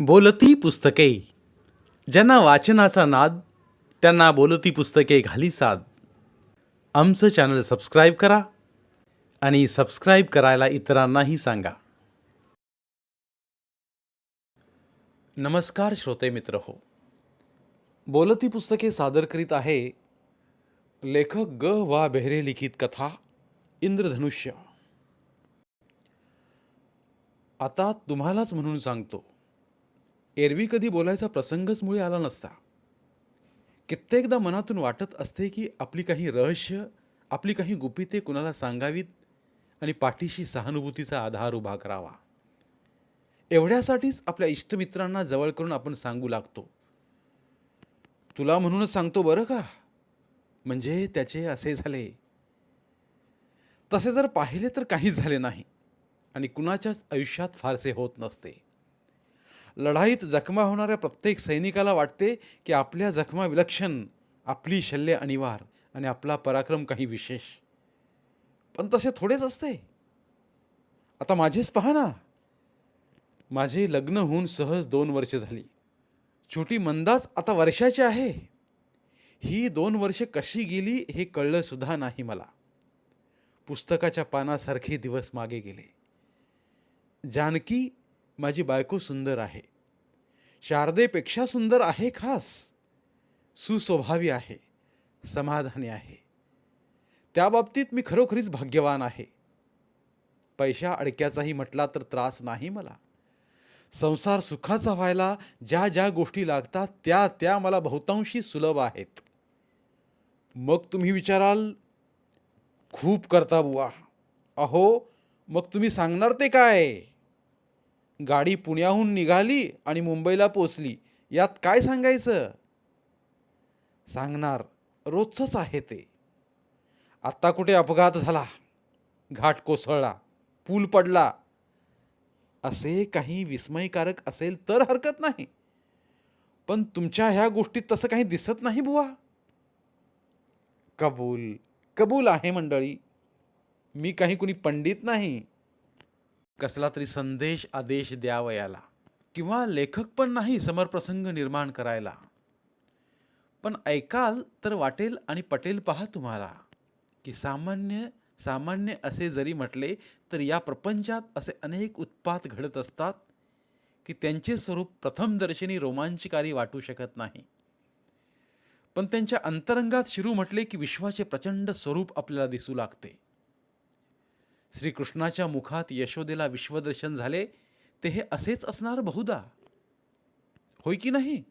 बोलती पुस्तके. ज्यांना वाचनाचा नाद त्यांना बोलती पुस्तके घाली साद. आमचं चॅनल सबस्क्राईब करा आणि सबस्क्राईब करायला इतरांनाही सांगा. नमस्कार श्रोते मित्र हो. बोलती पुस्तके सादर करीत आहे लेखक ग वा बेहरे लिखित कथा इंद्रधनुष्य. आता तुम्हालाच म्हणून सांगतो, एरवी कधी बोलायचा प्रसंगच मुळी आला नसता. कित्येकदा मनातून वाटत असते की आपली काही रहस्य, आपली काही गुपिते कुणाला सांगावीत आणि पाठीशी सहानुभूतीचा आधार उभा करावा. एवढ्यासाठीच आपल्या इष्टमित्रांना जवळ करून आपण सांगू लागतो, तुला म्हणूनच सांगतो बरं का, म्हणजे त्याचे असे झाले. तसे जर पाहिले तर काहीच झाले नाही आणि कुणाच्याच आयुष्यात फारसे होत नसते. लढाईत जखमा होणाऱ्या प्रत्येक सैनिकाला वाटते की आपल्या जखमा विलक्षण, आपली शल्य अनिवार्य आणि आपला पराक्रम काही विशेष. पण तसे थोडेच असते. आता माझेच पहा ना. माझे लग्न होऊन सहज 2 वर्षे झाली. छोटी मंदाच आता वर्षाची आहे. ही 2 वर्षे कशी गेली हे कळलं सुद्धा नाही मला. पुस्तकाच्या पानासारखे दिवस मागे गेले. जानकी माझी बायको सुंदर आहे. शारदेपेक्षा सुंदर आहे खास. सुस्वभावी आहे, समाधानी आहे. त्या बाबतीत मी खरोखरीच भाग्यवान आहे. पैशा अडक्याचाही म्हटला तर त्रास नाही मला. संसार सुखाचा व्हायला ज्या ज्या गोष्टी लागतात त्या त्या मला बहुतांशी सुलभ आहेत. मग तुम्ही विचाराल, खूप करता बुवा. अहो, मग तुम्ही सांगणार ते काय? गाडी पुण्याहून निघाली आणि मुंबईला पोचली, यात काय सांगायचं? सांगणार, रोजचंच आहे ते. आत्ता कुठे अपघात झाला, घाट कोसळला, पूल पडला, असे काही विस्मयकारक असेल तर हरकत नाही. पण तुमच्या ह्या गोष्टीत तसं काही दिसत नाही बुवा. कबूल कबूल आहे मंडळी. मी काही कुणी पंडित नाही. कसला तरी संदेश आदेश द्यावयाला किंवा लेखक पण नाही समरप्रसंग निर्माण करायला. पण ऐकाल तर वाटेल आणि पटेल पहा तुम्हाला की सामान्य सामान्य असे जरी म्हटले तर या प्रपंचात असे अनेक उत्पात घडत असतात की त्यांचे स्वरूप प्रथमदर्शनी रोमांचकारी वाटू शकत नाही. पण त्यांच्या अंतरंगात शिरू म्हटले की विश्वाचे प्रचंड स्वरूप आपल्याला दिसू लागते. श्रीकृष्णाच्या मुखात यशोदेला विश्वदर्शन झाले ते हे असेच असणार बहुधा, होय की नाही?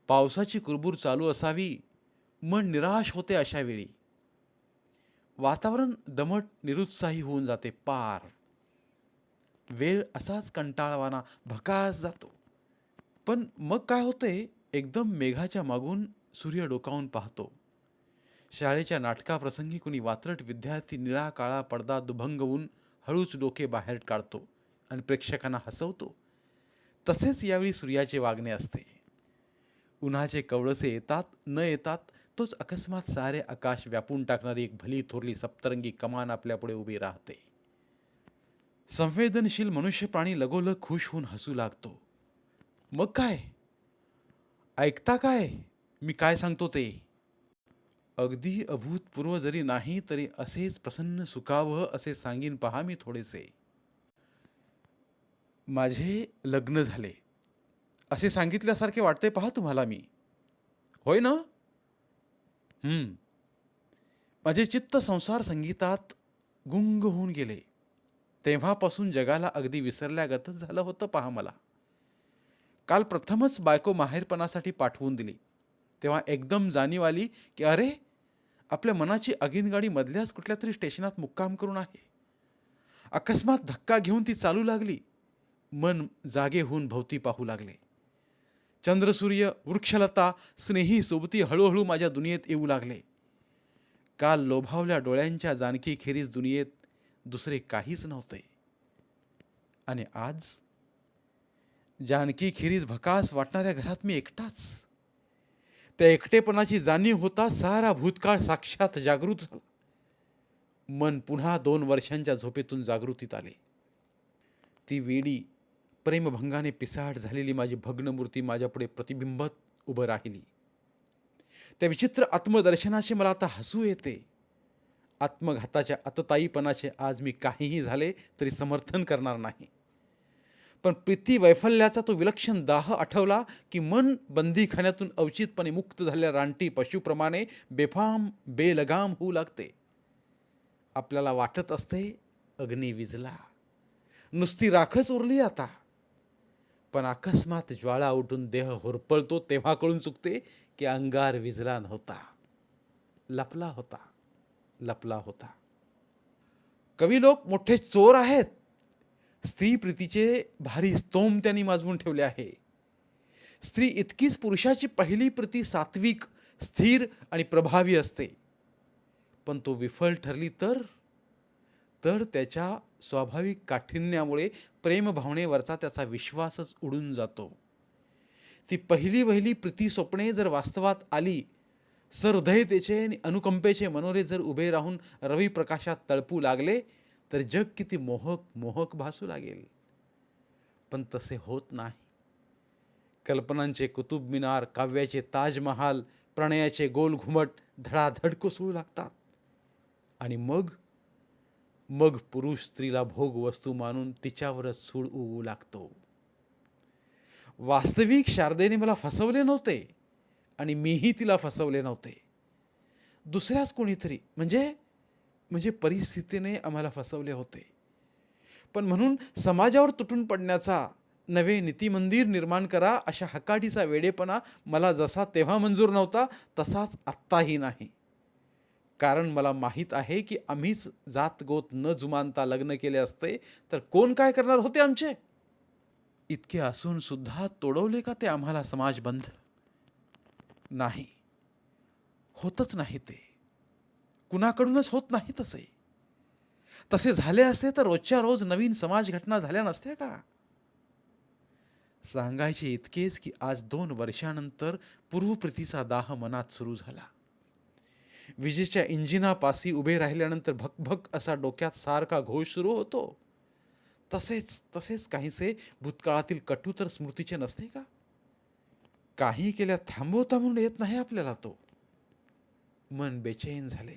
पावसाची कुरबूर चालू असावी, मन निराश होते अशा वेळी. वातावरण दमट निरुत्साही होऊन जाते पार. वेळ असाच कंटाळवाना भकास जातो. पण मग काय होते, एकदम मेघाच्या मागून सूर्य डोकावून पाहतो. शाळेच्या नाटकाप्रसंगी कुणी वात्रट विद्यार्थी निळा काळा पडदा दुभंगवून हळूच डोके बाहेर काढतो आणि प्रेक्षकांना हसवतो. तसेच यावेळी सूर्याचे वागणे असते. उन्हाचे कवळसे येतात न येतात तोच अकस्मात सारे आकाश व्यापून टाकणारी एक भली थोरली सप्तरंगी कमान आपल्यापुढे उभी राहते. संवेदनशील मनुष्य प्राणी लगोलग खुश होऊन हसू लागतो. मग काय, ऐकता काय मी काय सांगतो ते? अगदी अभूतपूर्व जरी नाही तरी असेच प्रसन्न सुखावह असे सांगीन पहा मी थोडेसे. माझे लग्न झाले असे सांगितल्यासारखे वाटते पहा तुम्हाला मी, होय ना? माझे चित्त संसार संगीतात गुंग होऊन गेले. तेव्हापासून जगाला अगदी विसरल्यागतच झालं होतं पहा मला. काल प्रथमच बायको माहेरपणासाठी पाठवून दिली तेव्हा एकदम जाणीव आली की अरे, आपल्या मनाची आगीनगाडी मधल्याच कुठल्या तरी स्टेशनात मुक्काम करून आहे. अकस्मात धक्का घेऊन ती चालू लागली. मन जागे होऊन भोवती पाहू लागले. चंद्रसूर्य, वृक्षलता, स्नेही सोबती हळूहळू माझ्या दुनियेत येऊ लागले. काल लोभावल्या डोळ्यांच्या जानकी खेरीज दुनियेत दुसरे काहीच नव्हते. आणि आज जानकी खेरीज भकास वाटणाऱ्या घरात मी एकटाच. त्या एकटेपणाची जाणीव होता सारा भूतकाळ साक्षात जागृत झाला. मन पुन्हा 2 वर्षांच्या झोपेतून जागृतीत आले. ती वेडी प्रेमभंगाने पिसाट झालेली माझी भग्न मूर्ती माझ्यापुढे प्रतिबिंबत उभं राहिली. त्या विचित्र आत्मदर्शनाचे मला आता हसू येते. आत्मघाताच्या आतताईपणाचे आज मी काहीही झाले तरी समर्थन करणार नाही. पण प्रीती वैफल्याचा तो विलक्षण दाह आठवला की मन बंदीखान्यातून अवचितपणे मुक्त झालेल्या रानटी पशुप्रमाणे बेफाम बेलगाम होऊ लागते. आपल्याला वाटत असते अग्नी विझला, नुसती राखच उरली आता. पण अकस्मात ज्वाळा उठून देह होरपळतो तेव्हा कळून चुकते की अंगार विझला नव्हता, लपला होता, लपला होता. कवी लोक मोठे चोर आहेत. स्त्री प्रीतीचे भारी स्तोम त्यांनी माजवून ठेवले आहे. स्त्री इतकीच पुरुषाची पहिली प्रीती सात्विक, स्थिर आणि प्रभावी असते. पण तो विफल ठरली तर त्याच्या स्वाभाविक काठिण्यामुळे प्रेमभावनेवरचा त्याचा विश्वासच उडून जातो. ती पहिली वहिली प्रीती स्वप्ने जर वास्तवात आली, सहृदयतेचे आणि अनुकंपेचे मनोरे जर उभे राहून रवी प्रकाशात तळपू लागले तर जग किती मोहक मोहक भासू लागेल. पण तसे होत नाही. कल्पनांचे कुतुब मिनार, काव्याचे ताजमहाल, प्रणयाचे गोल घुमट धडाधड कोसळू लागतात. आणि मग पुरुष स्त्रीला भोग वस्तू मानून तिच्यावरच सूड उगू लागतो. वास्तविक शारदेने मला फसवले नव्हते आणि मीही तिला फसवले नव्हते. दुसऱ्याच कोणीतरी म्हणजे परिस्थितीने आम्हाला फसवले होते. पण म्हणून समाजावर तुटून पडण्याचा, नवे नीतिमंदिर निर्माण करा अशा हकाटीचा वेडेपणा मला जसा तेव्हा मंजूर नव्हता तसाच आत्ताही नाही. कारण मला माहीत आहे की आम्हीच जात गोत न जुमानता लग्न केले असते तर कोण काय करणार होते आमचे. इतके असून सुद्धा तोडवले का ते आम्हाला समाजबंध? नाही, होतच नाही. ते कुणाकडूनच होत नाही. तसे झाले असते तर रोजच्या रोज नवीन समाज घटना झाल्या नसत्या का? सांगायचे इतकेच की आज 2 वर्षानंतर पूर्वप्रीतीचा दाह मनात सुरू झाला. विजेच्या इंजिनापाशी उभे राहिल्यानंतर भकभक असा डोक्यात सारखा घोष सुरू होतो. तसेच काहीसे भूतकाळातील कटुतर स्मृतीचे नसते का? काही केल्या थांबवता म्हणून येत नाही आपल्याला तो. मन बेचैन झाले.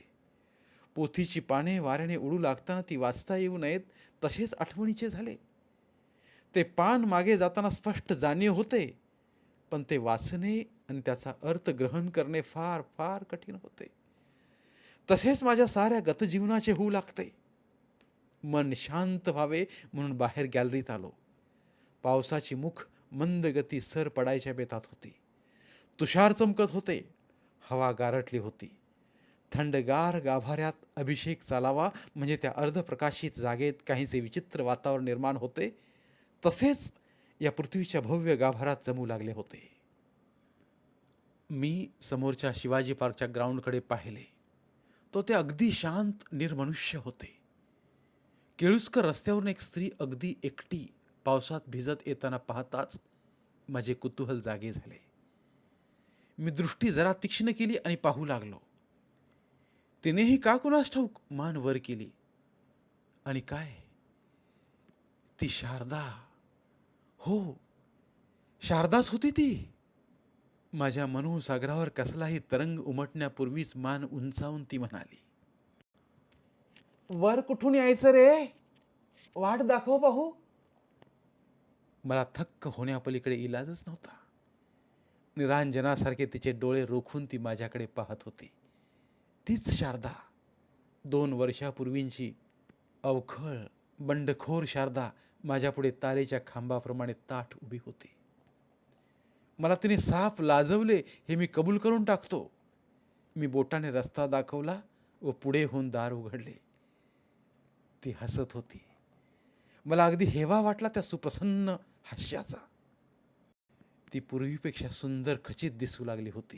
पोथीची पाने वाऱ्याने उडू लागताना ती वाचता येऊ नयेत तसेच आठवणीचे झाले. ते पान मागे जाताना स्पष्ट जाणीव होते, पण ते वाचणे आणि त्याचा अर्थ ग्रहण करणे फार फार कठीण होते. तसेच माझ्या साऱ्या गतजीवनाचे होऊ लागते. मन शांत व्हावे म्हणून बाहेर गॅलरीत आलो. पावसाची मुख मंद गती सर पडायच्या बेतात होती. तुषार चमकत होते. हवा गारटली होती. थंडगार गाभाऱ्यात अभिषेक चालावा म्हणजे त्या अर्धप्रकाशित जागेत काहीसे विचित्र वातावरण निर्माण होते. तसेच या पृथ्वीच्या भव्य गाभारात जमू लागले होते. मी समोरच्या शिवाजी पार्कच्या ग्राउंडकडे पाहिले. ते अगदी शांत निर्मनुष्य होते. केळुस्कर रस्त्यावरून एक स्त्री अगदी एकटी पावसात भिजत येताना पाहताच माझे कुतूहल जागे झाले. मी दृष्टी जरा तीक्ष्ण केली आणि पाहू लागलो. तिनेही का कुणास ठाऊक मान वर केली. आणि काय, ती शारदा. हो, शारदाच होती ती. माझ्या मनोसागरावर कसलाही तरंग उमटण्यापूर्वीच मान उंचावून ती म्हणाली, वर कुठून यायचं रे? वाट दाखव पाहू. मला थक्क होण्यापलीकडे इलाजच नव्हता. निरांजनासारखे तिचे डोळे रोखून ती माझ्याकडे पाहत होती. तीच शारदा, 2 वर्षापूर्वींची अवखळ बंडखोर शारदा माझ्यापुढे तारेच्या खांबाप्रमाणे ताठ उभी होती. मला तिने साफ लाजवले हे मी कबूल करून टाकतो. मी बोटाने रस्ता दाखवला व पुढे होऊन दार उघडले. ती हसत होती. मला अगदी हेवा वाटला त्या सुप्रसन्न हास्याचा. ती पूर्वीपेक्षा सुंदर खचित दिसू लागली होती.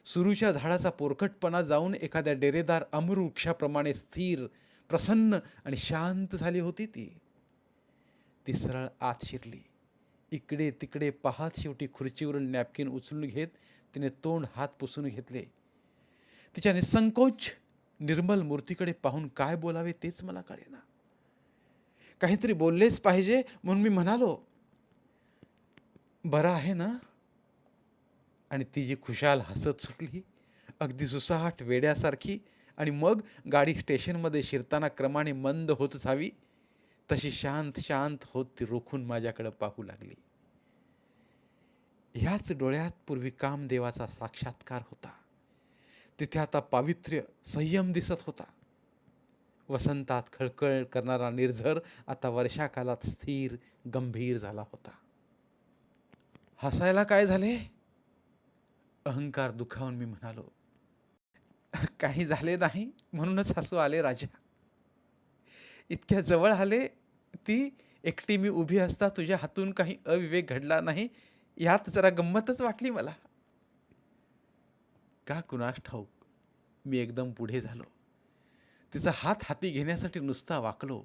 सुरूच्या झाडाचा पोरकटपणा जाऊन एखाद्या डेरेदार अमृवृक्षाप्रमाणे स्थिर, प्रसन्न आणि शांत झाली होती ती सरळ आत शिरली. इकडे तिकडे पाहत शेवटी खुर्चीवरून नॅपकिन उचलून घेत तिने तोंड हात पुसून घेतले. तिच्या निसंकोच निर्मल मूर्तीकडे पाहून काय बोलावे तेच मला कळेना. काहीतरी बोललेच पाहिजे म्हणून मी म्हणालो, बरं आहे ना? आणि ती जी खुशाल हसत सुटली, अगदी सुसाट वेड्यासारखी, आणि मग गाडी स्टेशनमध्ये शिरताना क्रमाने मंद होत जावी तशी शांत शांत होत ती रोखून माझ्याकडे पाहू लागली. ह्याच डोळ्यात पूर्वी कामदेवाचा साक्षात्कार होता. तिथे आता पावित्र्य, संयम दिसत होता. वसंतात खळखळ करणारा निर्झर आता वर्षाकालात स्थिर, गंभीर झाला होता. हसायला काय झाले? अहंकार दुखावून मी म्हणालो, काही झाले नाही म्हणूनच हसू आले राजा. इतक्या जवळ आले, ती एकटी मी उभी असता तुझ्या हातून काही अविवेक घडला नाही, यात जरा गंमतच वाटली मला. का कुणास ठाऊक, मी एकदम पुढे झालो. तिचा हात हाती घेण्यासाठी नुसता वाकलो.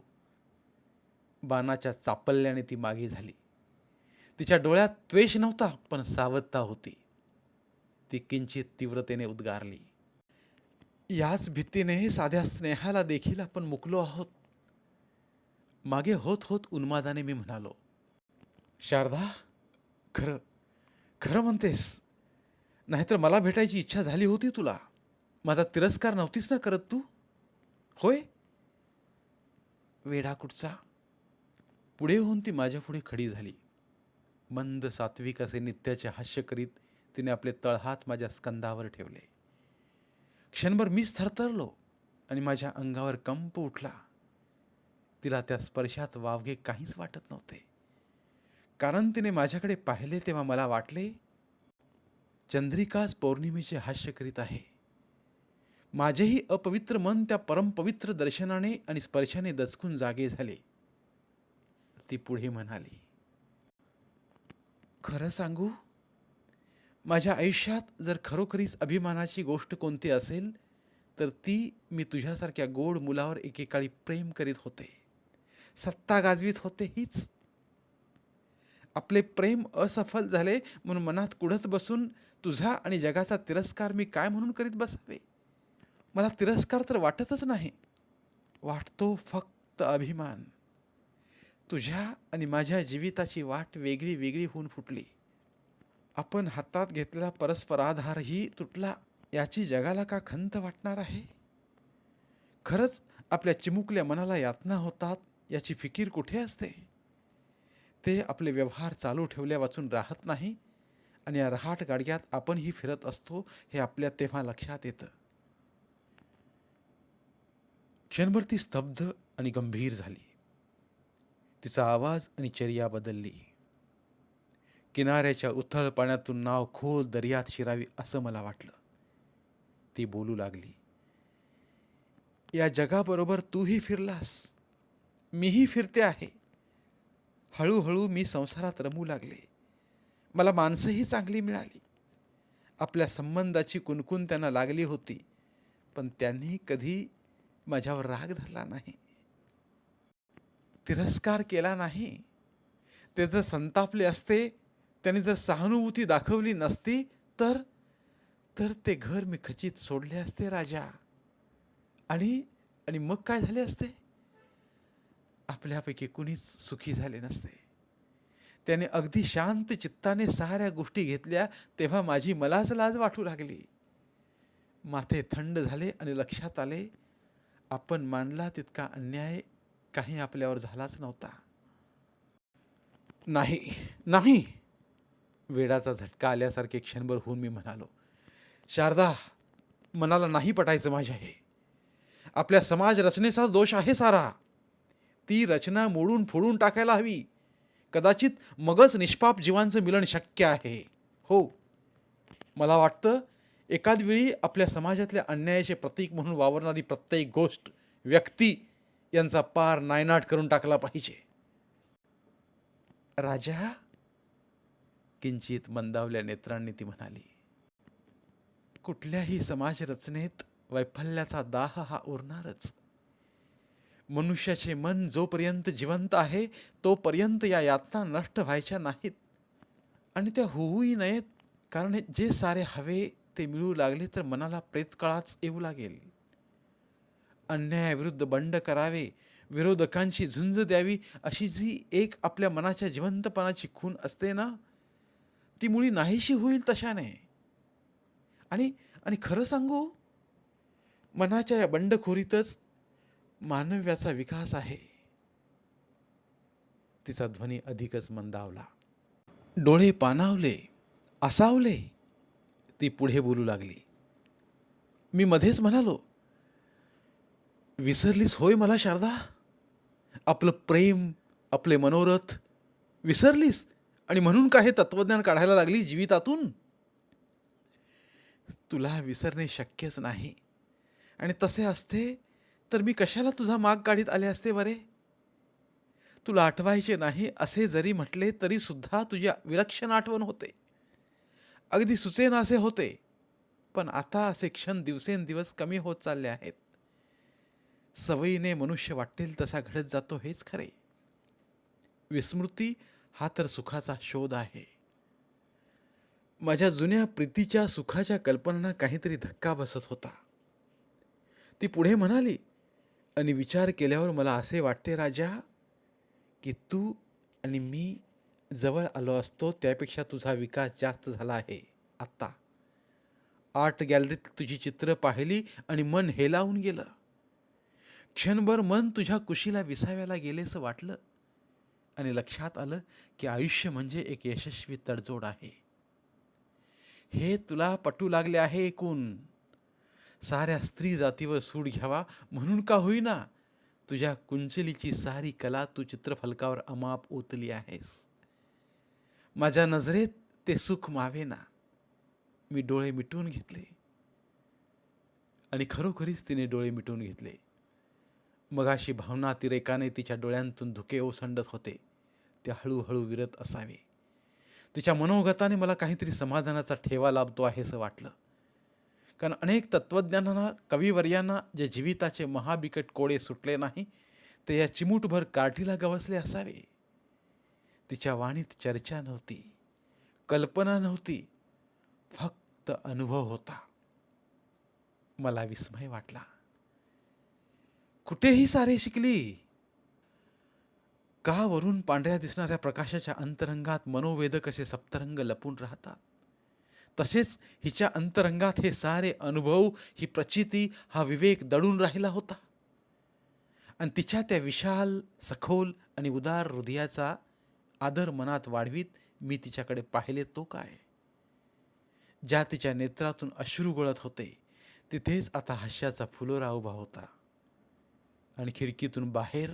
बाणाच्या चापल्याने ती मागे झाली. तिच्या डोळ्यात द्वेष नव्हता, पण सावधता होती. ती किंचित तीव्रतेने उद्गारली, याच भीतीने साध्या स्नेहाला देखील आपण मुकलो आहोत. मागे होत होत उन्मादाने मी म्हणालो, शारदा, खरं खरं म्हणतेस? नाहीतर मला भेटायची इच्छा झाली होती तुला. माझा तिरस्कार नव्हतीस ना करत तू? होय? वेडा कुठचा. पुढे होऊन ती माझ्या पुढे खडी झाली. मंद सात्विक असे नित्याचे हास्य करीत तिने आपले तळहात माझ्या स्कंदावर ठेवले. क्षणभर मीच थरथरलो आणि माझ्या अंगावर कंप उठला. तिला त्या स्पर्शात वावगे काहीच वाटत नव्हते, कारण तिने माझ्याकडे पाहिले तेव्हा मला वाटले, चंद्रिकाच पौर्णिमेचे हास्य करीत आहे. माझेही अपवित्र मन त्या परमपवित्र दर्शनाने आणि स्पर्शाने दचकून जागे झाले. ती पुढे म्हणाली, खरं सांगू, माझ्या आयुष्यात जर खरोखरीच अभिमानाची गोष्ट कोणती असेल तर ती मी तुझ्यासारख्या गोड मुलावर एकेकाळी प्रेम करीत होते, सत्ता गाजवीत होते हीच. आपले प्रेम असफल झाले म्हणून मनात कुढत बसून तुझा आणि जगाचा तिरस्कार मी काय म्हणून करीत बसावे? मला तिरस्कार तर वाटतच नाही, वाटतो फक्त अभिमान. तुझ्या आणि माझ्या जीविताची वाट वेगळी वेगळी होऊन फुटली. आपण हातात घेतलेला परस्पराधारही तुटला, याची जगाला का खंत वाटणार आहे? खरंच आपल्या चिमुकल्या मनाला यातना होतात याची फिकीर कुठे असते? ते आपले व्यवहार चालू ठेवल्या वाचून राहत नाही, आणि या रहाट गाडग्यात आपणही फिरत असतो हे आपल्या तेव्हा लक्षात येतं. क्षणभर ती स्तब्ध आणि गंभीर झाली. तिचा आवाज आणि चर्या बदलली. किनाऱ्याच्या उथळ पाण्यातून नाव खोल दर्यात शिरावी असं मला वाटलं. ती बोलू लागली, या जगाबरोबर तूही फिरलास, मीही फिरते आहे. हळूहळू मी संसारात रमू लागले. मला माणसंही चांगली मिळाली. आपल्या संबंधाची कुणकुण त्यांना लागली होती, पण त्यांनी कधी माझ्यावर राग धरला नाही, तिरस्कार केला नाही. ते जर संतापले असते, त्यांनी जर सहानुभूती दाखवली नसती तर तर ते घर मी खचित सोडले असते राजा. आणि आणि मग काय झाले असते? आपल्यापैकी कुणीच सुखी झाले नसते. त्याने अगदी शांत चित्ताने साऱ्या गोष्टी घेतल्या तेव्हा माझी मलाच लाज वाटू लागली. माथे थंड झाले आणि लक्षात आले, आपण मानला तितका अन्याय काही आपल्यावर झालाच नव्हता. नाही नाही, वेडाचा झटका आल्यासारखे क्षणभर होऊन मी म्हणालो, शारदा, मनाला नाही पटायचं माझ्या हे. आपल्या समाज रचनेचाच दोष आहे सारा. ती रचना मोडून फोडून टाकायला हवी. कदाचित मगच निष्पाप जीवांचं मिलन शक्य आहे. हो, मला वाटतं एखाद वेळी आपल्या समाजातल्या अन्यायाचे प्रतीक म्हणून वावरणारी प्रत्येक गोष्ट, व्यक्ती यांचा पार नायनाट करून टाकला पाहिजे. राजा, किंचित मंदावल्या नेत्रांनी ती म्हणाली, कुठल्याही समाज रचनेत वैफल्याचा दाह हा उरणारच. मनुष्याचे मन जोपर्यंत जिवंत आहे तोपर्यंत या यातना नष्ट व्हायच्या नाहीत, आणि त्या होऊही नयेत. कारण जे सारे हवे ते मिळू लागले तर मनाला प्रेतकाळाच येऊ लागेल. अन्यायाविरुद्ध बंड करावे, विरोधकांशी झुंज द्यावी अशी जी एक आपल्या मनाच्या जिवंतपणाची खूण असते ना, ती मुळी नाहीशी होईल तशाने. आणि आणि खरं सांगू, मनाच्या या बंडखोरीतच मानव्याचा विकास आहे. तिचा ध्वनी अधिकच मंदावला. डोळे पाणावले, आसावले. ती पुढे बोलू लागली. मी मध्येच म्हणालो, विसरलीस होय मला शारदा? आपलं प्रेम, आपले मनोरथ विसरलीस आणि म्हणून का हे तत्वज्ञान काढायला लागली जीवितातून? तुला विसरणे शक्यच नाही. आणि तसे असते तर मी कशाला तुझा माग काढीत आले असते बरे? तुला आठवायचे नाही असे जरी म्हटले तरी सुद्धा तुझी विलक्षण आठवण होते. अगदी सुचेनासे होते. पण आता असे क्षण दिवसेंदिवस कमी होत चालले आहेत. सवयीने मनुष्य वाटेल तसा घडत जातो हेच खरे. विस्मृती हा तर सुखाचा शोध आहे. माझ्या जुन्या प्रीतीच्या सुखाच्या कल्पनांना काहीतरी धक्का बसत होता. ती पुढे म्हणाली, आणि विचार केल्यावर मला असे वाटते राजा, की तू आणि मी जवळ आलो असतो त्यापेक्षा तुझा विकास जास्त झाला आहे आत्ता. आर्ट गॅलरीत तुझी चित्र पाहिली आणि मन हेलावून गेलं. क्षणभर मन तुझ्या कुशीला विसाव्याला गेलेसं वाटलं आणि लक्षात आलं की आयुष्य म्हणजे एक यशस्वी तडजोड आहे. हे तुला पटू लागले आहे ऐकून. साऱ्या स्त्री जातीवर सूड घ्यावा म्हणून का होईना तुझ्या कुंचलीची सारी कला तू चित्रफलकावर अमाप ओतली आहेस. माझ्या नजरेत ते सुख मावेना. मी डोळे मिटून घेतले आणि खरोखरीच तिने डोळे मिटून घेतले. मगाशी भावनातिरेकाने तिच्या डोळ्यांतून धुके ओसंडत होते ते हळूहळू विरत असावे. तिच्या मनोगताने मला काहीतरी समाधानाचा ठेवा लाभतो आहे असं वाटलं. कारण अनेक तत्त्वज्ञानांना, कविवर्यांना जे जीविताचे महाबिकट कोडे सुटले नाही ते या चिमूटभर काठीला गवसले असावे. तिच्या वाणीत चर्चा नव्हती, कल्पना नव्हती, फक्त अनुभव होता. मला विस्मय वाटला. कुठेही सारे शिकली का? वरून पांढऱ्या दिसणाऱ्या प्रकाशाच्या अंतरंगात मनोवेदक असे सप्तरंग लपून राहतात. तसेच हिच्या अंतरंगात हे सारे अनुभव, ही प्रचिती, हा विवेक दडून राहिला होता. आणि तिच्या त्या विशाल, सखोल आणि उदार हृदयाचा आदर मनात वाढवीत मी तिच्याकडे पाहिले तो काय? ज्या तिच्या नेत्रातून अश्रू गळत होते तिथेच आता हास्याचा फुलोरा उभा होता. आणि खिडकीतून बाहेर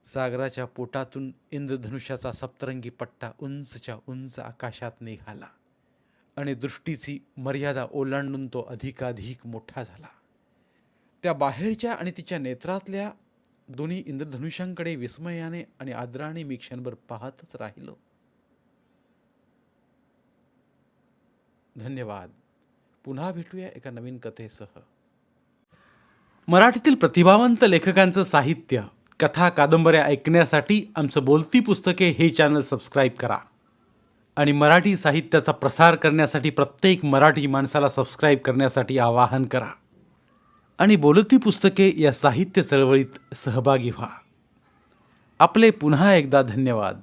सागराच्या पोटातून इंद्रधनुष्याचा सप्तरंगी पट्टा उंचच्या उंच आकाशात निघाला आणि दृष्टीची मर्यादा ओलांडून तो अधिकाधिक मोठा झाला. त्या बाहेरच्या आणि तिच्या नेत्रातल्या दोन्ही इंद्रधनुष्यांकडे विस्मयाने आणि आदराने मी क्षणभर पाहतच राहिलो. धन्यवाद. पुन्हा भेटूया एका नवीन कथेसह. मराठीतील प्रतिभावंत लेखकांचं साहित्य, कथा, कादंबऱ्या ऐकण्यासाठी आमचं बोलती पुस्तके हे चॅनल सबस्क्राईब करा. आणि मराठी साहित्याचा प्रसार करण्यासाठी प्रत्येक मराठी माणसाला सबस्क्राईब करण्यासाठी आवाहन करा. आणि बोलती पुस्तके या साहित्य चळवळीत सहभागी व्हा. आपले पुन्हा एकदा धन्यवाद.